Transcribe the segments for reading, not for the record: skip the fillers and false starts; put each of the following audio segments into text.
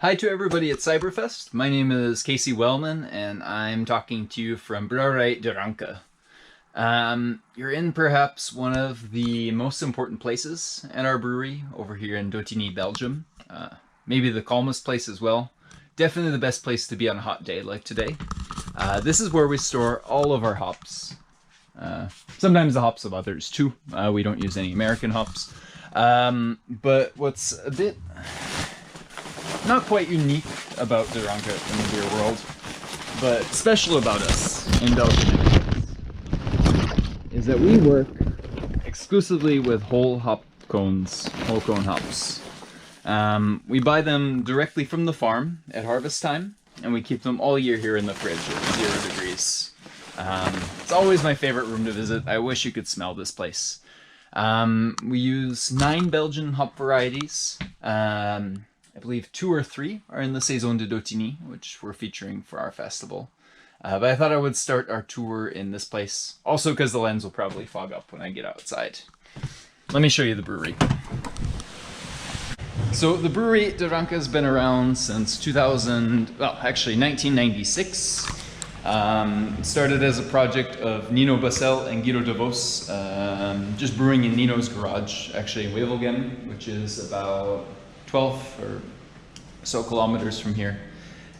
Hi to everybody at Cyberfest. My name is Casey Wellman and I'm talking to you from Brouwerij De Ranke. You're in perhaps one of the most important places at our brewery over here in Dottignies, Belgium. Maybe the calmest place as well. Definitely the best place to be on a hot day like today. This is where we store all of our hops. Sometimes the hops of others too. We don't use any American hops. But what's a bit not quite unique about De Ranke in the beer world, but special about us in Belgium is that we work exclusively with whole cone hops. We buy them directly from the farm at harvest time, and we keep them all year here in the fridge at 0 degrees. It's always my favorite room to visit. I wish you could smell this place. We use 9 Belgian hop varieties. I believe 2 or 3 are in the Saison De Dottignies, which we're featuring for our festival. But I thought I would start our tour in this place, also because the lens will probably fog up when I get outside. Let me show you the brewery. So the brewery De Ranke has been around since 1996. It started as a project of Nino and Guido Devos, just brewing in Nino's garage, actually in Wevelgem, which is about 12 or so kilometers from here.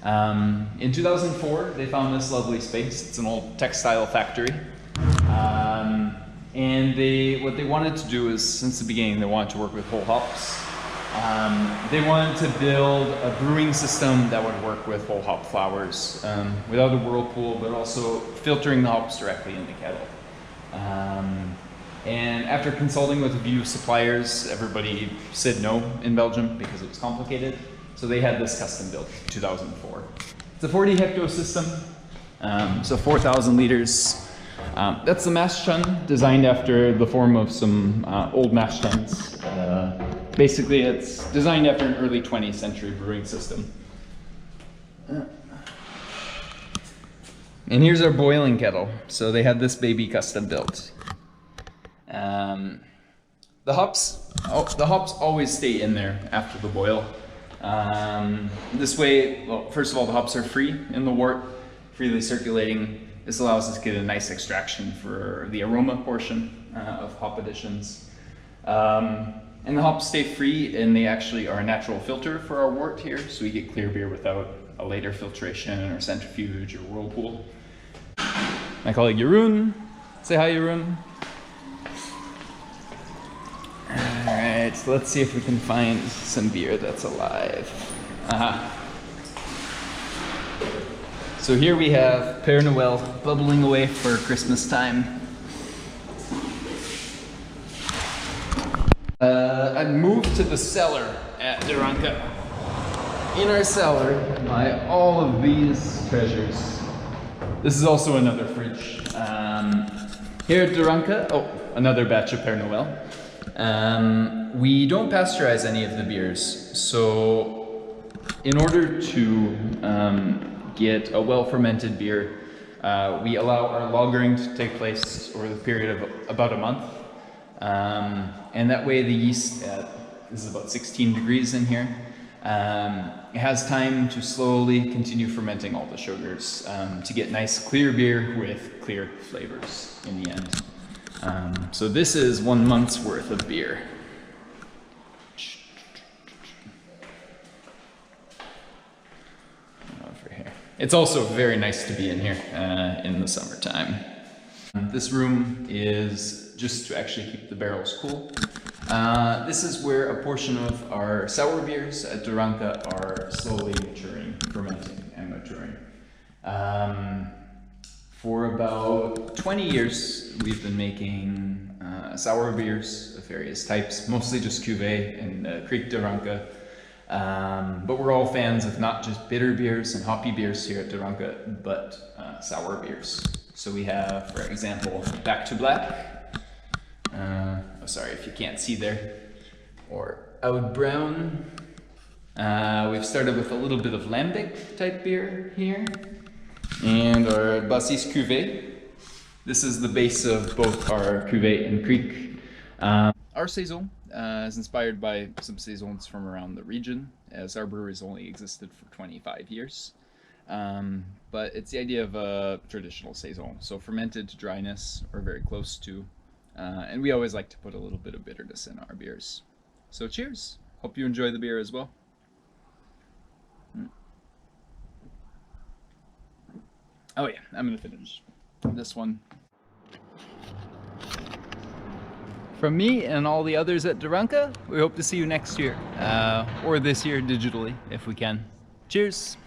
In 2004, they found this lovely space. It's an old textile factory. And what they wanted to do is, since the beginning, they wanted to work with whole hops. They wanted to build a brewing system that would work with whole hop flowers without a whirlpool, but also filtering the hops directly in the kettle. And after consulting with a few suppliers, everybody said no in Belgium because it was complicated. So they had this custom built in 2004. It's a 40 hecto system, so 4,000 liters. That's the mash tun, designed after the form of some old mash tuns. Basically, it's designed after an early 20th century brewing system. And here's our boiling kettle. So they had this baby custom built. The hops always stay in there after the boil. This way, well, first of all, the hops are free in the wort, freely circulating. This allows us to get a nice extraction for the aroma portion of hop additions. And the hops stay free, and they actually are a natural filter for our wort here, so we get clear beer without a later filtration or centrifuge or whirlpool. My colleague Jeroen, say hi Jeroen. Alright, so let's see if we can find some beer that's alive. So here we have Père Noël bubbling away for Christmas time. I moved to the cellar at De Ranke. In our cellar lie all of these treasures. This is also another fridge. Here at De Ranke, another batch of Père Noël. We don't pasteurize any of the beers, so in order to get a well-fermented beer, we allow our lagering to take place over the period of about a month. And that way the yeast, this is about 16 degrees in here, it has time to slowly continue fermenting all the sugars to get nice clear beer with clear flavors in the end. So this is 1 month's worth of beer. Over here. It's also very nice to be in here in the summertime. This room is just to actually keep the barrels cool. This is where a portion of our sour beers at De Ranke are slowly maturing, fermenting and maturing. For about 20 years, we've been making sour beers of various types, mostly just cuvée and Kriek De Ranke. But we're all fans of not just bitter beers and hoppy beers here at De Ranke, but sour beers. So we have, for example, Back to Black. Sorry if you can't see there. Or Oud Brown. We've started with a little bit of lambic type beer here. And our Bassis Cuvée. This is the base of both our Cuvée and Kriek. Our Saison is inspired by some saisons from around the region, as our brewery's only existed for 25 years. But it's the idea of a traditional saison, so fermented to dryness or very close to, and we always like to put a little bit of bitterness in our beers. So cheers! Hope you enjoy the beer as well. Oh yeah, I'm gonna finish this one. From me and all the others at De Ranke, we hope to see you next year, or this year digitally if we can. Cheers!